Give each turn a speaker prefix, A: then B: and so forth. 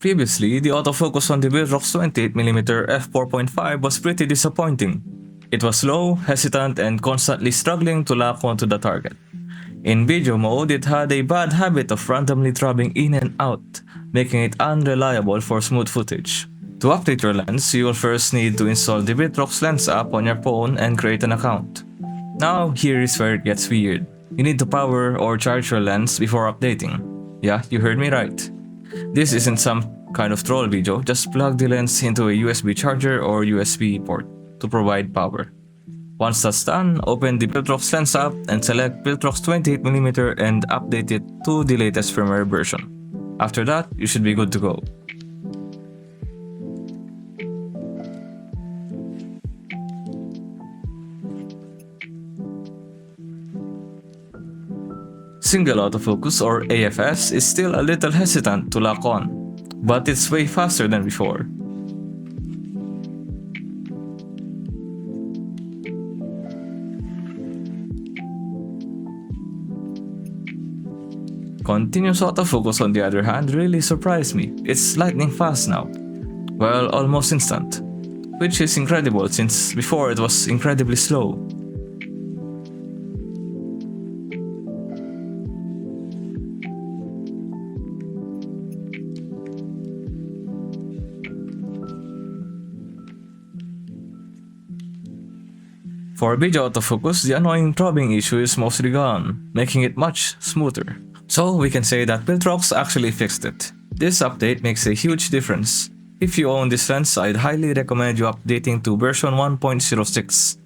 A: Previously, the autofocus on the Viltrox 28mm f4.5 was pretty disappointing. It was slow, hesitant, and constantly struggling to lock onto the target. In video mode, it had a bad habit of randomly throbbing in and out, making it unreliable for smooth footage. To update your lens, you will first need to install the Viltrox Lens app on your phone and create an account. Now, here is where it gets weird. You need to power or charge your lens before updating. Yeah, you heard me right. This isn't some kind of troll video, just plug the lens into a USB charger or USB port to provide power. Once that's done, open the Viltrox Lens app and select Viltrox 28mm and update it to the latest firmware version. After that, you should be good to go. Single autofocus or AFS is still a little hesitant to lock on, but it's way faster than before. Continuous autofocus on the other hand really surprised me. It's lightning fast now. Well, almost instant. Which is incredible since before it was incredibly slow. For video autofocus, the annoying throbbing issue is mostly gone, making it much smoother. So we can say that Viltrox actually fixed it. This update makes a huge difference. If you own this lens, I'd highly recommend you updating to version 1.06.